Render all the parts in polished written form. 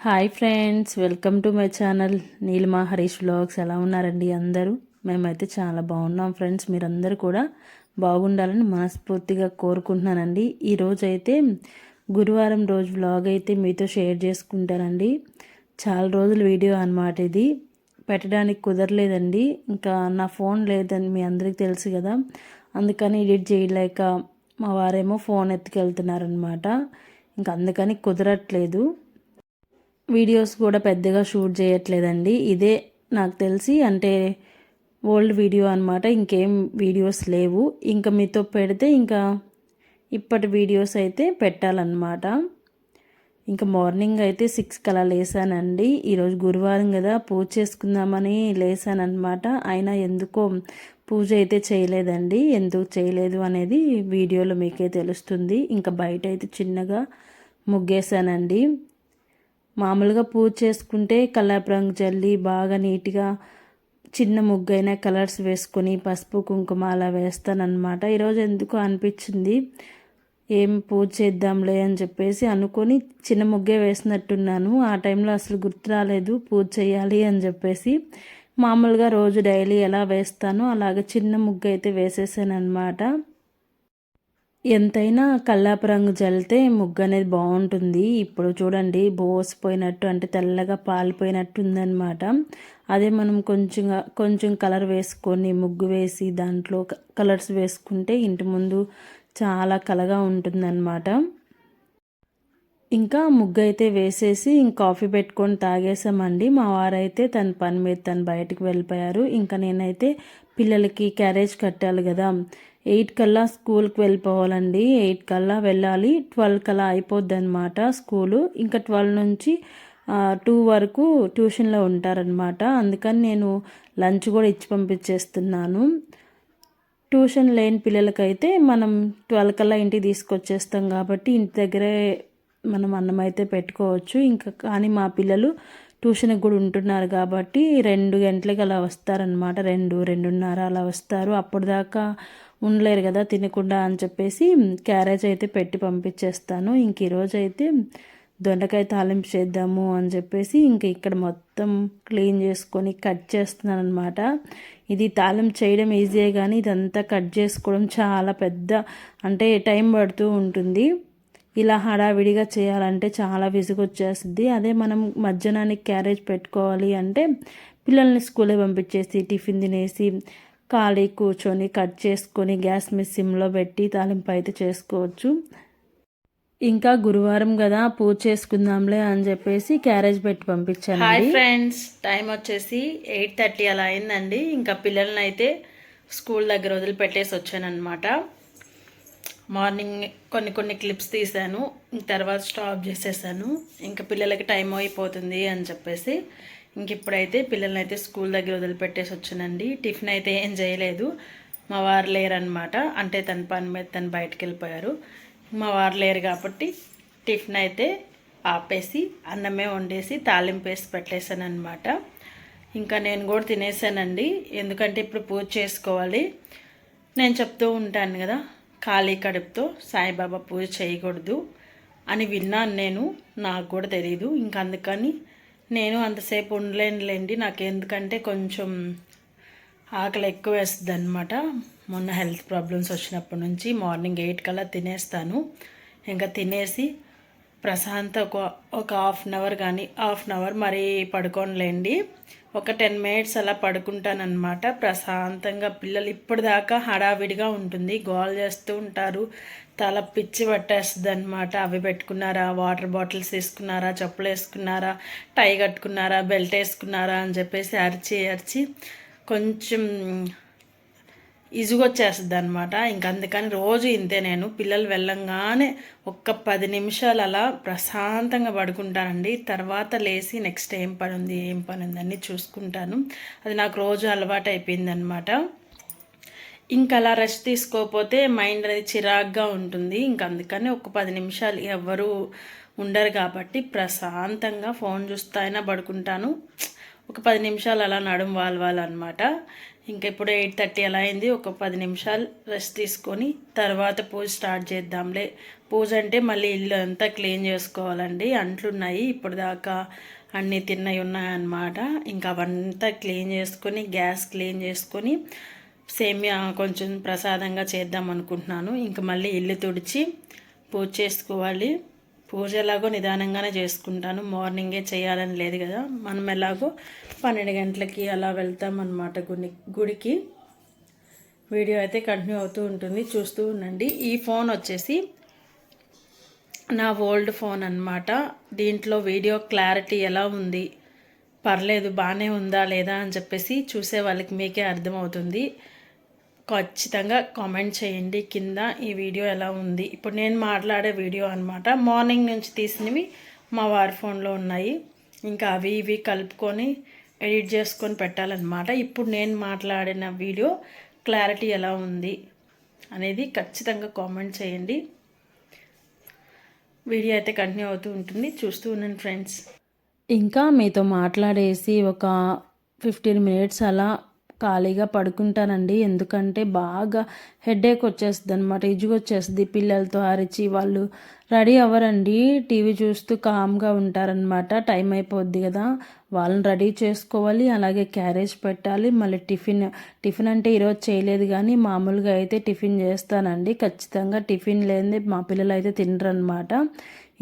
Hi friends, welcome to my channel Neelima Harish vlogs. ఎలా ఉన్నారండి అందరూ? మేమైతే చాలా బాగున్నాం ఫ్రెండ్స్. మీరందరూ కూడా బాగుండాలని మనస్ఫూర్తిగా కోరుకుంటున్నానండి. ఈరోజు అయితే గురువారం రోజు వ్లాగ్ అయితే మీతో షేర్ చేసుకుంటానండి. చాలా రోజుల వీడియో అన్నమాట ఇది. పెట్టడానికి కుదరలేదండి, ఇంకా నా ఫోన్ లేదని మీ అందరికీ తెలుసు కదా, అందుకని ఎడిట్ చేయలేక మా వారేమో ఫోన్ ఎత్తుకెళ్తున్నారనమాట. ఇంకా అందుకని కుదరట్లేదు. వీడియోస్ కూడా పెద్దగా షూట్ చేయట్లేదండి. ఇదే నాకు తెలిసి అంటే ఓల్డ్ వీడియో అనమాట. ఇంకేం వీడియోస్ లేవు. ఇంకా మీతో పెడితే ఇంకా ఇప్పటి వీడియోస్ అయితే పెట్టాలన్నమాట. ఇంకా మార్నింగ్ అయితే 6కి అలా లేసానండి. ఈరోజు గురువారం కదా, పూజ చేసుకుందామని లేసానమాట. అయినా ఎందుకో పూజ అయితే చేయలేదండి. ఎందుకు చేయలేదు అనేది వీడియోలో మీకే తెలుస్తుంది. ఇంకా బయట అయితే చిన్నగా ముగ్గేసానండి. మామూలుగా పూజ చేసుకుంటే కల్లాపు రంగు జల్లి బాగా నీట్గా చిన్న ముగ్గైనా కలర్స్ వేసుకొని పసుపు కుంకుమ అలా వేస్తానన్నమాట. ఈరోజు ఎందుకు అనిపించింది ఏం పూజ చేద్దాంలే అని చెప్పేసి అనుకొని చిన్న ముగ్గే వేసినట్టున్నాను. ఆ టైంలో అసలు గుర్తు రాలేదు పూజ చేయాలి అని చెప్పేసి. మామూలుగా రోజు డైలీ ఎలా వేస్తానో అలాగే చిన్న ముగ్గు అయితే వేసేసాను అనమాట. ఎంతైనా కల్లాపు రంగు జల్లితే ముగ్గు అనేది బాగుంటుంది. ఇప్పుడు చూడండి బోసిపోయినట్టు అంటే తెల్లగా పాలిపోయినట్టు ఉందన్నమాట. అదే మనం కొంచెం కలర్ వేసుకొని ముగ్గు వేసి దాంట్లో కలర్స్ వేసుకుంటే ఇంటి ముందు చాలా కలగా ఉంటుందన్నమాట. ఇంకా ముగ్గు అయితే వేసేసి కాఫీ పెట్టుకొని తాగేసామండి. మా వారైతే తన పని మీద తను బయటికి వెళ్ళిపోయారు. ఇంకా నేనైతే పిల్లలకి క్యారేజ్ కట్టాలి కదా, 8 కల్లా స్కూల్కి వెళ్ళిపోవాలండి. 8 కల్లా వెళ్ళాలి. 12 కల్లా అయిపోద్ది అనమాట స్కూలు. ఇంకా 12 నుంచి 2 వరకు ట్యూషన్లో ఉంటారనమాట. అందుకని నేను లంచ్ కూడా ఇచ్చి పంపించేస్తున్నాను. ట్యూషన్ లేని పిల్లలకైతే మనం 12 కల్లా ఇంటికి తీసుకొచ్చేస్తాం కాబట్టి ఇంటి దగ్గరే మనం అన్నం అయితే పెట్టుకోవచ్చు. ఇంకా కానీ మా పిల్లలు ట్యూషన్కి కూడా ఉంటున్నారు కాబట్టి 2 గంటలకి అలా వస్తారనమాట. 2-2:30 అలా వస్తారు. అప్పటిదాకా ఉండలేరు కదా తినకుండా అని చెప్పేసి క్యారేజ్ అయితే పెట్టి పంపించేస్తాను. ఇంక ఈరోజు అయితే దొండకాయ తాలింపు చేద్దాము అని చెప్పేసి ఇంక ఇక్కడ మొత్తం క్లీన్ చేసుకొని కట్ చేస్తున్నాను అనమాట. ఇది తాలింపు చేయడం ఈజీయే కానీ ఇదంతా కట్ చేసుకోవడం చాలా పెద్ద అంటే టైం పడుతూ ఉంటుంది. ఇలా హడావిడిగా చేయాలంటే చాలా విసుగొచ్చేస్తుంది. అదే మనం మధ్యాహ్నానికి క్యారేజ్ పెట్టుకోవాలి అంటే పిల్లల్ని స్కూల్కి పంపించేసి టిఫిన్ తినేసి ఖాళీ కూర్చొని కట్ చేసుకొని గ్యాస్ మీద సిమ్లో పెట్టి తాలింపు అయితే చేసుకోవచ్చు. ఇంకా గురువారం కదా పూజ చేసుకుందాంలే అని చెప్పేసి క్యారేజ్ పెట్టి పంపించాను. హాయ్ ఫ్రెండ్స్, టైం వచ్చేసి 8:30 అలా అయిందండి. ఇంకా పిల్లల్ని అయితే స్కూల్ దగ్గర వదిలిపెట్టేసి వచ్చానమాట. మార్నింగ్ కొన్ని క్లిప్స్ తీసాను, తర్వాత స్టాప్ చేసేసాను. ఇంకా పిల్లలకి టైం అయిపోతుంది అని చెప్పేసి ఇంక ఇప్పుడైతే పిల్లల్ని అయితే స్కూల్ దగ్గర వదిలిపెట్టేసి వచ్చానండి. టిఫిన్ అయితే ఏం చేయలేదు, మా వారు లేరనమాట. అంటే తన పని మీద తను బయటకు వెళ్ళిపోయారు. మా వారు లేరు కాబట్టి టిఫిన్ అయితే ఆపేసి అన్నమే వండేసి తాలింపు వేసి పెట్టేశాను అనమాట. ఇంకా నేను కూడా తినేసానండి. ఎందుకంటే ఇప్పుడు పూజ చేసుకోవాలి. నేను చెప్తూ ఉంటాను కదా, ఖాళీ కడుపుతో సాయిబాబా పూజ చేయకూడదు అని విన్నాను నేను. నాకు కూడా తెలీదు. ఇంకా అందుకని నేను అంతసేపు ఉండలేనులేండి. నాకు ఎందుకంటే కొంచెం ఆకలి ఎక్కువ వేస్తుంది అనమాట. మొన్న హెల్త్ ప్రాబ్లమ్స్ వచ్చినప్పటి నుంచి మార్నింగ్ 8 కల్లా తినేస్తాను. ఇంకా తినేసి ప్రశాంత ఒక హాఫ్ అన్ అవర్ కానీ హాఫ్ అన్ అవర్ మరీ పడుకోనులేండి. ఒక 10 మినిట్స్ అలా పడుకుంటానమాట ప్రశాంతంగా. పిల్లలు ఇప్పటిదాకా హడావిడిగా ఉంటుంది, గోల్ చేస్తూ ఉంటారు, తల పిచ్చి పట్టేస్తుంది అనమాట. అవి పెట్టుకున్నారా, వాటర్ బాటిల్స్ తీసుకున్నారా, చెప్పులు వేసుకున్నారా, టై కట్టుకున్నారా, బెల్ట్ వేసుకున్నారా అని చెప్పేసి అరిచి కొంచెం ఇసుగొచ్చేస్తుంది అనమాట. ఇంక అందుకని రోజు ఇంతే. నేను పిల్లలు వెళ్ళంగానే ఒక్క 10 నిమిషాలు అలా ప్రశాంతంగా పడుకుంటానండి. తర్వాత లేచి నెక్స్ట్ ఏం పని ఉంది అన్నీ చూసుకుంటాను. అది నాకు రోజు అలవాటు అయిపోయిందనమాట. ఇంకా అలా రెస్ట్ తీసుకోకపోతే మైండ్ అనేది చిరాగ్గా ఉంటుంది. ఇంక అందుకని ఒక 10 నిమిషాలు ఎవరు ఉండరు కాబట్టి ప్రశాంతంగా ఫోన్ చూస్తా అయినా పడుకుంటాను. ఒక 10 నిమిషాలు అలా నడుము వాలవాలన్నమాట. ఇంకా ఇప్పుడు 8:30 అలా అయింది. ఒక 10 నిమిషాలు రెస్ట్ తీసుకొని తర్వాత పూజ స్టార్ట్ చేద్దాంలే. పూజ అంటే మళ్ళీ ఇల్లు అంతా క్లీన్ చేసుకోవాలండి. అంట్లున్నాయి ఇప్పుడు దాకా అన్నీ తిన్నవి ఉన్నాయన్నమాట. ఇంకా అవంతా క్లీన్ చేసుకొని గ్యాస్ క్లీన్ చేసుకొని సేమియా కొంచెం ప్రసాదంగా చేద్దాం అనుకుంటున్నాను. ఇంకా మళ్ళీ ఇల్లు తుడిచి పూజ చేసుకోవాలి. పూజ ఎలాగో నిదానంగానే చేసుకుంటాను, మార్నింగే చేయాలని లేదు కదా. మనం ఎలాగో 12 గంటలకి అలా వెళ్తామన్నమాట గుడికి. వీడియో అయితే కంటిన్యూ అవుతూ ఉంటుంది, చూస్తూ ఉండండి. ఈ ఫోన్ వచ్చేసి నా ఓల్డ్ ఫోన్ అన్నమాట. దీంట్లో వీడియో క్లారిటీ ఎలా ఉంది, పర్లేదు బాగానే ఉందా లేదా అని చెప్పేసి చూసే వాళ్ళకి మీకే అర్థమవుతుంది. ఖచ్చితంగా కామెంట్ చేయండి కింద ఈ వీడియో ఎలా ఉంది. ఇప్పుడు నేను మాట్లాడే వీడియో అనమాట, మార్నింగ్ నుంచి తీసినవి మా వారి ఫోన్లో ఉన్నాయి. ఇంకా అవి ఇవి కలుపుకొని ఎడిట్ చేసుకొని పెట్టాలన్నమాట. ఇప్పుడు నేను మాట్లాడిన వీడియో క్లారిటీ ఎలా ఉంది అనేది ఖచ్చితంగా కామెంట్ చేయండి. వీడియో అయితే కంటిన్యూ అవుతూ ఉంటుంది, చూస్తూ ఉండండి ఫ్రెండ్స్. ఇంకా మీతో మాట్లాడేసి ఒక 15 మినిట్స్ అలా ఖాళీగా పడుకుంటానండి. ఎందుకంటే బాగా హెడేక్ వచ్చేస్తుంది అనమాట, ఇజుగు వచ్చేస్తుంది. పిల్లలతో అరిచి వాళ్ళు రెడీ అవ్వరండి, టీవీ చూస్తూ కామ్గా ఉంటారనమాట. టైం అయిపోద్ది కదా, వాళ్ళని రెడీ చేసుకోవాలి, అలాగే క్యారేజ్ పెట్టాలి. మళ్ళీ టిఫిన్ అంటే ఈరోజు చేయలేదు కానీ మామూలుగా అయితే టిఫిన్ చేస్తానండి. ఖచ్చితంగా టిఫిన్ లేనిదే మా పిల్లలు అయితే తినరనమాట.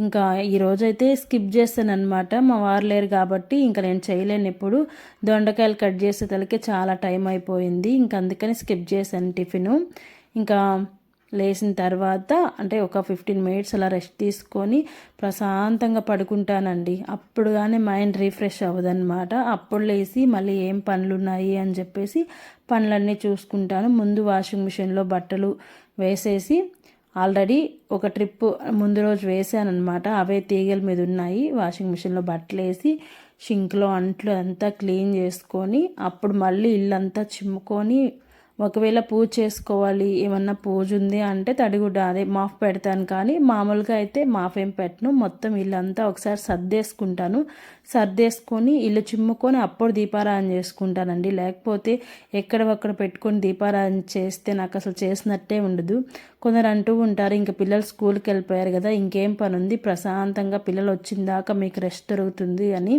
ఇంకా ఈరోజైతే స్కిప్ చేస్తాను అనమాట, మా వారు లేరు కాబట్టి ఇంకా నేను చేయలేను. ఇప్పుడు దొండకాయలు కట్ చేసేతలకి చాలా టైం అయిపోయింది, ఇంకా అందుకని స్కిప్ చేశాను టిఫిను. ఇంకా లేచిన తర్వాత అంటే ఒక 15 మినిట్స్ అలా రెస్ట్ తీసుకొని ప్రశాంతంగా పడుకుంటానండి. అప్పుడు కానీ మైండ్ రీఫ్రెష్ అవ్వదన్నమాట. అప్పుడు లేచి మళ్ళీ ఏం పనులు ఉన్నాయి అని చెప్పేసి పనులన్నీ చూసుకుంటాను. ముందు వాషింగ్ మిషన్లో బట్టలు వేసేసి ఆల్రెడీ ఒక ట్రిప్ ముందు రోజు వేసాను అనమాట, అవే తీగల మీద ఉన్నాయి. వాషింగ్ మిషన్లో బట్టలు వేసి షింక్లో అంట్లు అంతా క్లీన్ చేసుకొని అప్పుడు మళ్ళీ ఇల్లంతా చిమ్ముకొని, ఒకవేళ పూజ చేసుకోవాలి ఏమన్నా పూజ ఉంది అంటే తడిగుడ్డ అదే మాఫ్ పెడతాను. కానీ మామూలుగా అయితే మాఫ్ ఏం పెట్టను, మొత్తం ఇల్లంతా ఒకసారి సర్దేసుకొని ఇల్లు చిమ్ముకొని అప్పుడు దీపారాధన చేసుకుంటానండి. లేకపోతే ఎక్కడ పెట్టుకొని దీపారాధన చేస్తే నాకు అసలు చేసినట్టే ఉండదు. కొందరు అంటూ ఉంటారు ఇంకా పిల్లలు స్కూల్కి వెళ్ళిపోయారు కదా ఇంకేం పని ఉంది, ప్రశాంతంగా పిల్లలు వచ్చిన దాకా మీకు రెస్ట్ దొరుకుతుంది అని.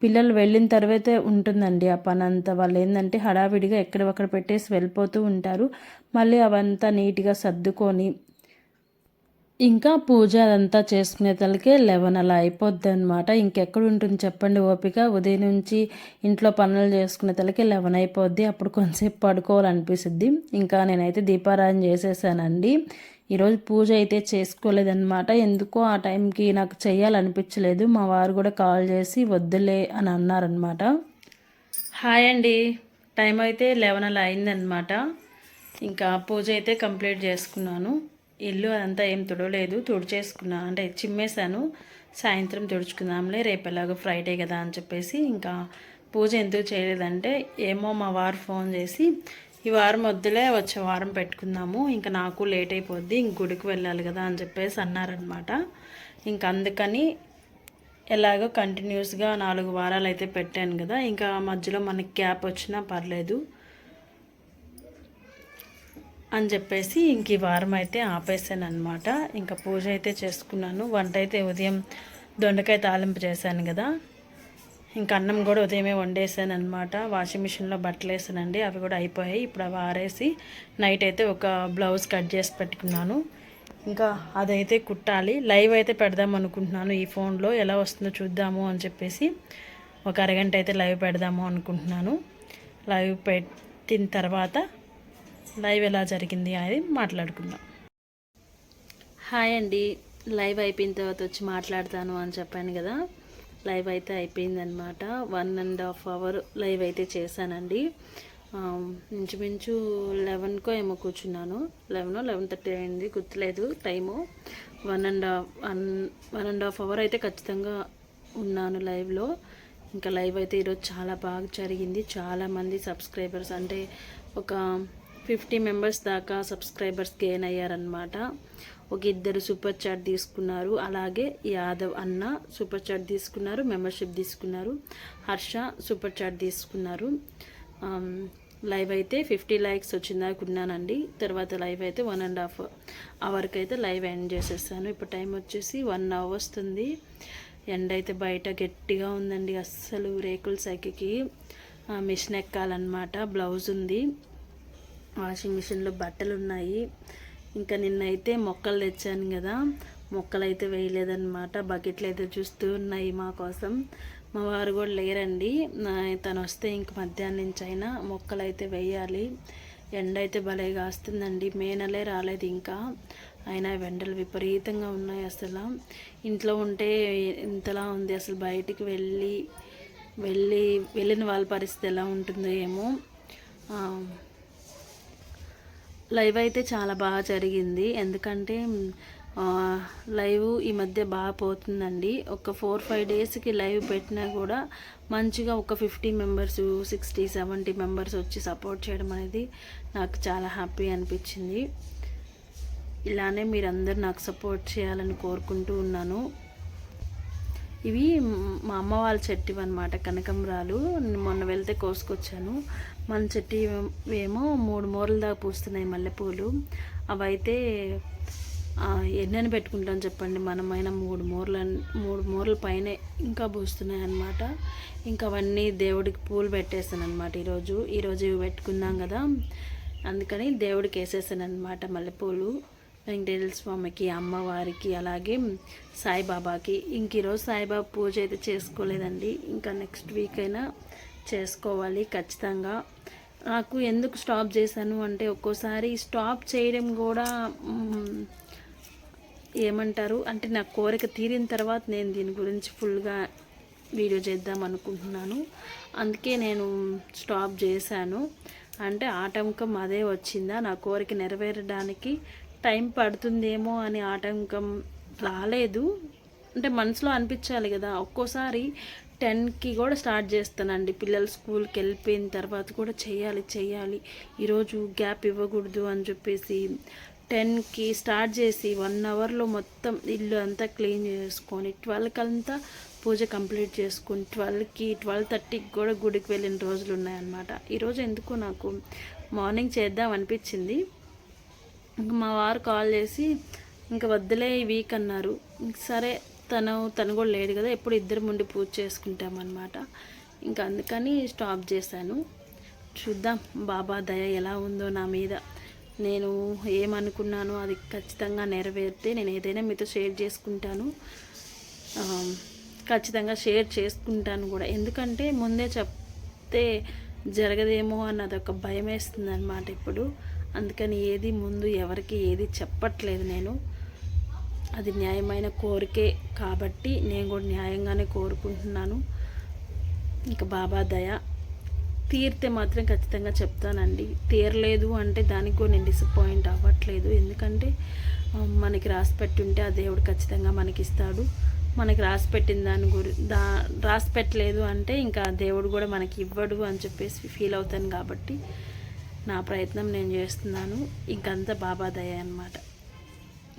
పిల్లలు వెళ్ళిన తర్వాతే ఉంటుందండి ఆ పని అంతా. వాళ్ళు ఏంటంటే హడావిడిగా ఎక్కడొక్కడ పెట్టేసి వెళ్ళిపోతూ ఉంటారు. మళ్ళీ అవంతా నీట్గా సర్దుకొని ఇంకా పూజ అదంతా చేసుకునే తలకే 11 అలా అయిపోద్ది అనమాట. ఇంకెక్కడ ఉంటుంది చెప్పండి ఓపిక. ఉదయం నుంచి ఇంట్లో పనులు చేసుకునే తలకే 11 అయిపోద్ది. అప్పుడు కొంతసేపు పడుకోవాలనిపిస్తుంది. ఇంకా నేనైతే దీపారాధన చేసేసానండి. ఈరోజు పూజ అయితే చేసుకోలేదన్నమాట. ఎందుకో ఆ టైంకి నాకు చేయాలనిపించలేదు. మా వారు కూడా కాల్ చేసి వద్దులే అని అన్నారనమాట. హాయ్ అండి, టైం అయితే 11 అలా అయిందనమాట. ఇంకా పూజ అయితే కంప్లీట్ చేసుకున్నాను. ఇల్లు అదంతా ఏం తుడవలేదు, తుడిచేసుకున్నాను అంటే చిమ్మేశాను. సాయంత్రం తుడుచుకుందాంలే, రేపు ఎలాగో ఫ్రైడే కదా అని చెప్పేసి ఇంకా పూజ ఎందుకు చేయలేదంటే ఏమో మా వారు ఫోన్ చేసి ఈ వారం వద్దులే వచ్చే వారం పెట్టుకుందాము, ఇంకా నాకు లేట్ అయిపోద్ది, ఇంక గుడికి వెళ్ళాలి కదా అని చెప్పేసి అన్నారనమాట. ఇంక అందుకని ఎలాగో కంటిన్యూస్గా 4 వారాలు అయితే పెట్టాను కదా, ఇంకా మధ్యలో మనకి గ్యాప్ వచ్చినా పర్లేదు అని చెప్పేసి ఇంక ఈ వారం అయితే ఆపేసాను అనమాట. ఇంకా పూజ అయితే చేసుకున్నాను. వంట అయితే ఉదయం దొండకాయ తాలింపు చేశాను కదా, ఇంకా అన్నం కూడా ఉదయమే వండేసాను అనమాట. వాషింగ్ మిషన్లో బట్టలు వేసానండి, అవి కూడా అయిపోయాయి. ఇప్పుడు అవి ఆరేసి నైట్ అయితే ఒక బ్లౌజ్ కట్ చేసి పెట్టుకున్నాను. ఇంకా అదైతే కుట్టాలి. లైవ్ అయితే పెడదాం అనుకుంటున్నాను ఈ ఫోన్లో, ఎలా వస్తుందో చూద్దాము అని చెప్పేసి ఒక అరగంట అయితే లైవ్ పెడదాము అనుకుంటున్నాను. లైవ్ పెట్టిన తర్వాత లైవ్ ఎలా జరిగింది అనేది మాట్లాడుకుందాం. హాయ్ అండి, లైవ్ అయిపోయిన తర్వాత వచ్చి మాట్లాడతాను అని చెప్పాను కదా. లైవ్ అయితే అయిపోయిందనమాట. 1.5 అవర్ లైవ్ అయితే చేశానండి. ఇంచుమించు 11కో ఏమో కూర్చున్నాను, 11:30 అయింది, గుర్తులేదు టైము. 1.5 అవర్ అయితే ఖచ్చితంగా ఉన్నాను లైవ్లో. ఇంకా లైవ్ అయితే ఈరోజు చాలా బాగా జరిగింది. చాలామంది సబ్స్క్రైబర్స్ అంటే ఒక 50 మెంబర్స్ దాకా సబ్స్క్రైబర్స్ గెయిన్ అయ్యారనమాట. ఒక 2 సూపర్ చాట్ తీసుకున్నారు, అలాగే యాదవ్ అన్న సూపర్ చాట్ తీసుకున్నారు, మెంబర్షిప్ తీసుకున్నారు, హర్ష సూపర్ చాట్ తీసుకున్నారు. లైవ్ అయితే 50 లైక్స్ వచ్చిందాకున్నానండి. తర్వాత లైవ్ అయితే 1.5 అవర్కి అయితే లైవ్ ఎండ్ చేసేసాను. ఇప్పుడు టైం వచ్చేసి 1 అవర్ వస్తుంది. ఎండ అయితే బయట గట్టిగా ఉందండి. అస్సలు రేకుల సైకికి మిషన్ ఎక్కాలన్నమాట. బ్లౌజ్ ఉంది, వాషింగ్ మిషన్లో బట్టలు ఉన్నాయి. ఇంకా నిన్నైతే మొక్కలు తెచ్చాను కదా, మొక్కలు అయితే వేయలేదన్నమాట. బకెట్లు అయితే చూస్తూ ఉన్నాయి మా కోసం. మా వారు కూడా లేరండి. తను వస్తే ఇంక మధ్యాహ్నం నుంచి అయినా మొక్కలు అయితే వేయాలి. ఎండ అయితే భలే కాస్తుందండి. మే నెలే రాలేదు ఇంకా, అయినా ఎండలు విపరీతంగా ఉన్నాయి. అసలు ఇంట్లో ఉంటే ఇంతలా ఉంది, అసలు బయటికి వెళ్ళిన వాళ్ళ పరిస్థితి ఎలా ఉంటుందో ఏమో. లైవ్ అయితే చాలా బాగా జరిగింది. ఎందుకంటే లైవ్ ఈ మధ్య బాగా పోతుందండి. ఒక 4-5 డేస్కి లైవ్ పెట్టినా కూడా మంచిగా ఒక 50 మెంబర్స్, 60-70 మెంబర్స్ వచ్చి సపోర్ట్ చేయడం అనేది నాకు చాలా హ్యాపీ అనిపించింది. ఇలానే మీరందరూ నాకు సపోర్ట్ చేయాలని కోరుకుంటూ ఉన్నాను. ఇవి మా అమ్మ వాళ్ళ చెట్టు అనమాట, కనకంబరాలు. మొన్న వెళ్తే కోసుకొచ్చాను. మన చెట్టు ఏమో 3 మూరల దాకా పూస్తున్నాయి మల్లెపూలు. అవైతే ఎన్నని పెట్టుకుంటాం చెప్పండి, మనమైన 3 మూరల పైనే ఇంకా పూస్తున్నాయి అన్నమాట. ఇంకా అవన్నీ దేవుడికి పూలు పెట్టేసాను అనమాట. ఈరోజు ఇవి పెట్టుకున్నాం కదా, అందుకని దేవుడికి వేసేసాను అనమాట మల్లెపూలు. వెంకటేశ్వర స్వామికి, అమ్మవారికి, అలాగే సాయిబాబాకి. ఇంక ఈరోజు సాయిబాబా పూజ అయితే చేసుకోలేదండి. ఇంకా నెక్స్ట్ వీక్ అయినా చేసుకోవాలి ఖచ్చితంగా. నాకు ఎందుకు స్టాప్ చేశాను అంటే, ఒక్కోసారి స్టాప్ చేయడం కూడా ఏమంటారు అంటే, నా కోరిక తీరిన తర్వాత నేను దీని గురించి ఫుల్గా వీడియో చేద్దాం అనుకుంటున్నాను. అందుకే నేను స్టాప్ చేశాను. అంటే ఆటంకం అదే వచ్చిందా, నా కోరిక నెరవేరడానికి టైం పడుతుందేమో అని ఆటంకం రాలేదు. అంటే మనసులో అనిపించాలి కదా. ఒక్కోసారి 10కి కూడా స్టార్ట్ చేస్తానండి. పిల్లలు స్కూల్కి వెళ్ళిపోయిన తర్వాత కూడా చేయాలి, ఈరోజు గ్యాప్ ఇవ్వకూడదు అని చెప్పేసి 10కి స్టార్ట్ చేసి 1 అవర్లో మొత్తం ఇల్లు అంతా క్లీన్ చేసుకొని 12కి అంతా పూజ కంప్లీట్ చేసుకుని 12:30కి కూడా గుడికి వెళ్ళిన రోజులు ఉన్నాయన్నమాట. ఈరోజు ఎందుకు నాకు మార్నింగ్ చేద్దాం అనిపించింది. ఇంకా మా వారు కాల్ చేసి ఇంకా వద్దులే ఈ వీక్ అన్నారు. సరే, తను కూడా లేడు కదా, ఎప్పుడు ఇద్దరు ముందు పూజ చేసుకుంటామన్నమాట. ఇంకా అందుకని స్టాప్ చేశాను. చూద్దాం బాబా దయ ఎలా ఉందో నా మీద. నేను ఏమనుకున్నానో అది ఖచ్చితంగా నెరవేరితే నేను ఏదైనా మీతో షేర్ చేసుకుంటాను. ఖచ్చితంగా షేర్ చేసుకుంటాను కూడా. ఎందుకంటే ముందే చెప్తే జరగదేమో అన్నది ఒక భయం వేస్తుంది అన్నమాట ఇప్పుడు. అందుకని ఏది ముందు ఎవరికి ఏది చెప్పట్లేదు నేను. అది న్యాయమైన కోరికే కాబట్టి నేను కూడా న్యాయంగానే కోరుకుంటున్నాను. ఇంకా బాబా దయ తీరితే మాత్రం ఖచ్చితంగా చెప్తానండి. తీరలేదు అంటే దానికి కూడా నేను డిసప్పాయింట్ అవ్వట్లేదు. ఎందుకంటే మనకి రాసి పెట్టుంటే ఆ దేవుడు ఖచ్చితంగా మనకి ఇస్తాడు. మనకి రాసి పెట్టిన రాసి పెట్టలేదు అంటే ఇంకా దేవుడు కూడా మనకి ఇవ్వడు అని చెప్పేసి ఫీల్ అవుతాను. కాబట్టి నా ప్రయత్నం నేను చేస్తున్నాను. ఇంకంతా బాబా దయ అన్నమాట.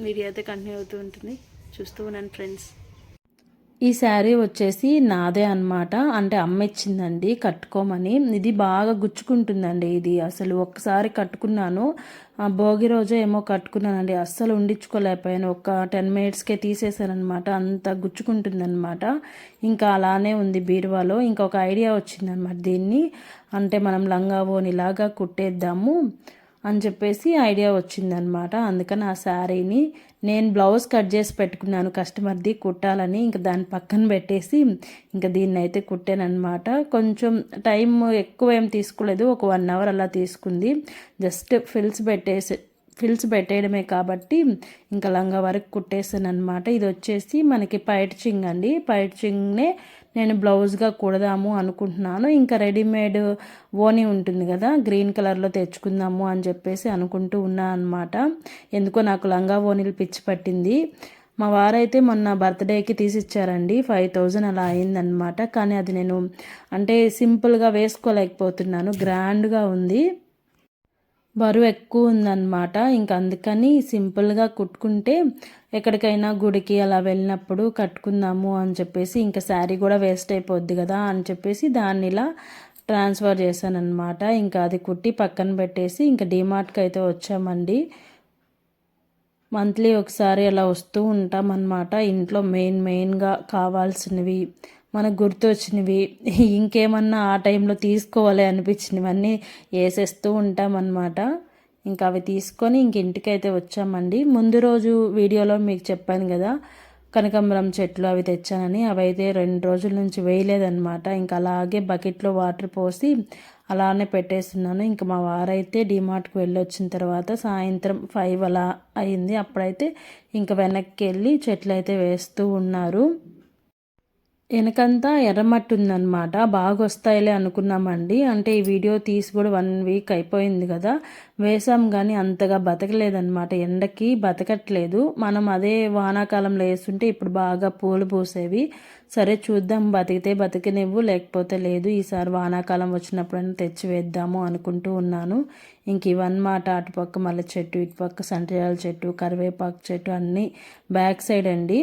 వీడియో అయితే కంటిన్యూ అవుతూ ఉంటుంది, చూస్తూ ఉన్నాను ఫ్రెండ్స్. ఈ శారీ వచ్చేసి నాదే అన్నమాట. అంటే అమ్మ ఇచ్చిందండి కట్టుకోమని. ఇది బాగా గుచ్చుకుంటుందండి. ఇది అసలు ఒక్కసారి కట్టుకున్నాను, భోగి రోజు ఏమో కట్టుకున్నానండి. అస్సలు ఉండించుకోలేకపోయాను. ఒక 10 మినిట్స్కే తీసేసానమాట. అంత గుచ్చుకుంటుందన్నమాట. ఇంకా అలానే ఉంది బీరువాలో. ఇంకొక ఐడియా వచ్చిందనమాట. దీన్ని అంటే మనం లంగా ఓనిలాగా కుట్టేద్దాము అని చెప్పేసి ఐడియా వచ్చిందనమాట. అందుకని ఆ శారీని నేను బ్లౌజ్ కట్ చేసి పెట్టుకున్నాను కస్టమర్ది కుట్టాలని. ఇంకా దాన్ని పక్కన పెట్టేసి ఇంకా దీన్ని అయితే కుట్టానమాట. కొంచెం టైం ఎక్కువ ఏం తీసుకోలేదు, ఒక 1 అవర్ అలా తీసుకుంది. జస్ట్ ఫిల్స్ పెట్టేయడమే కాబట్టి ఇంకా లంగా వరకు కుట్టేసాను అనమాట. ఇది వచ్చేసి మనకి పైట్ చింగ్ అండి. పైట్ చింగ్నే నేను బ్లౌజ్గా కుడదాము అనుకుంటున్నాను. ఇంకా రెడీమేడ్ ఓనీ ఉంటుంది కదా, గ్రీన్ కలర్లో తెచ్చుకుందాము అని చెప్పేసి అనుకుంటూ ఉన్నాను అనమాట. ఎందుకో నాకు లంగా ఓనీలు పిచ్చి పట్టింది. మా వారైతే మొన్న బర్త్డేకి తీసిచ్చారండి, 5000 అలా అయిందనమాట. కానీ అది నేను అంటే సింపుల్గా వేసుకోలేకపోతున్నాను, గ్రాండ్గా ఉంది, బరువు ఎక్కువ ఉందన్నమాట. ఇంకా అందుకని సింపుల్గా కుట్టుకుంటే ఎక్కడికైనా గుడికి అలా వెళ్ళినప్పుడు కట్టుకుందాము అని చెప్పేసి, ఇంకా శారీ కూడా వేస్ట్ అయిపోద్ది కదా అని చెప్పేసి దాన్ని ఇలా ట్రాన్స్ఫర్ చేశానన్నమాట. ఇంకా అది కుట్టి పక్కన పెట్టేసి ఇంకా డీమార్ట్కి అయితే వచ్చామండి. మంత్లీ ఒకసారి అలా వస్తూ ఉంటామన్నమాట. ఇంట్లో మెయిన్గా కావాల్సినవి, మనకు గుర్తొచ్చినవి, ఇంకేమన్నా ఆ టైంలో తీసుకోవాలి అనిపించినవన్నీ వేసేస్తూ ఉంటామన్నమాట. ఇంకా అవి తీసుకొని ఇంక ఇంటికైతే వచ్చామండి. ముందు రోజు వీడియోలో మీకు చెప్పాను కదా, కనకాంబరం చెట్లు అవి తెచ్చానని. అవి అయితే 2 రోజుల నుంచి వేయలేదన్నమాట. ఇంకా అలాగే బకెట్లో వాటర్ పోసి అలానే పెట్టేస్తున్నాను. ఇంకా మా వారైతే డీమార్ట్కి వెళ్ళి వచ్చిన తర్వాత సాయంత్రం 5 అలా అయింది. అప్పుడైతే ఇంకా వెనక్కి వెళ్ళి చెట్లు అయితే వేస్తూ ఉన్నారు. వెనకంతా ఎర్రమట్టి ఉందన్నమాట. బాగా వస్తాయిలే అనుకున్నామండి. అంటే ఈ వీడియో తీసి కూడా 1 వీక్ అయిపోయింది కదా, వేసాం కానీ అంతగా బతకలేదన్నమాట. ఎండకి బతకట్లేదు. మనం అదే వానాకాలంలో వేస్తుంటే ఇప్పుడు బాగా పూలు పూసేవి. సరే చూద్దాం, బతికితే బతికినివ్వు, లేకపోతే లేదు, ఈసారి వానాకాలం వచ్చినప్పుడైనా తెచ్చి వేద్దాము అనుకుంటూ ఉన్నాను. ఇంక ఇవన్నమాట. అటుపక్క మల్లె చెట్టు, ఇటుపక్క సంట్రియాల చెట్టు, కరివేపాకు చెట్టు అన్నీ బ్యాక్ సైడ్ అండి.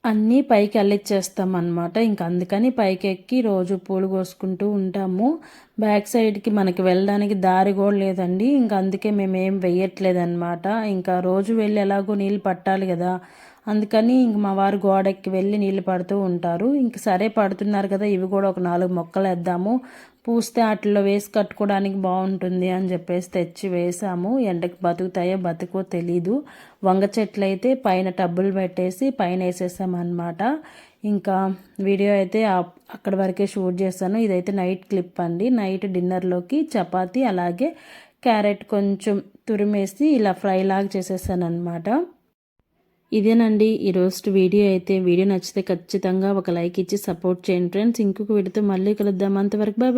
అన్నీ పైకి అల్లిచ్చేస్తాం అన్నమాట. ఇంక అందుకని పైకి ఎక్కి రోజు పూలు కోసుకుంటూ ఉంటాము. బ్యాక్ సైడ్కి మనకి వెళ్ళడానికి దారి కూడా లేదండి. ఇంక అందుకే మేమేం వెయ్యట్లేదన్నమాట. ఇంకా రోజు వెళ్ళి ఎలాగో నీళ్ళు పట్టాలి కదా, అందుకని ఇంక మా వారు గోడెక్కి వెళ్ళి నీళ్ళు పడుతూ ఉంటారు. ఇంక సరే పడుతున్నారు కదా, ఇవి కూడా ఒక 4 మొక్కలు వేద్దాము, పూస్తే వాటిల్లో వేసి కట్టుకోవడానికి బాగుంటుంది అని చెప్పేసి తెచ్చి వేసాము. ఎండకి బతుకుతాయో బతుకో తెలీదు. వంగ చెట్లు అయితే పైన టబ్బులు పెట్టేసి పైన వేసేసామన్నమాట. ఇంకా వీడియో అయితే అక్కడి వరకే షూట్ చేశాను. ఇదైతే నైట్ క్లిప్ అండి. నైట్ డిన్నర్లోకి చపాతీ అలాగే క్యారెట్ కొంచెం తురిమేసి ఇలా ఫ్రై లాగా చేసేసాను అనమాట. ఇదేనండి ఈరోజు వీడియో అయితే. వీడియో నచ్చితే ఖచ్చితంగా ఒక లైక్ ఇచ్చి సపోర్ట్ చేయండి ఫ్రెండ్స్. ఇంకొక వీడియోతో మళ్ళీ కలుద్దాం. అంతవరకు బాయ్ బాయ్.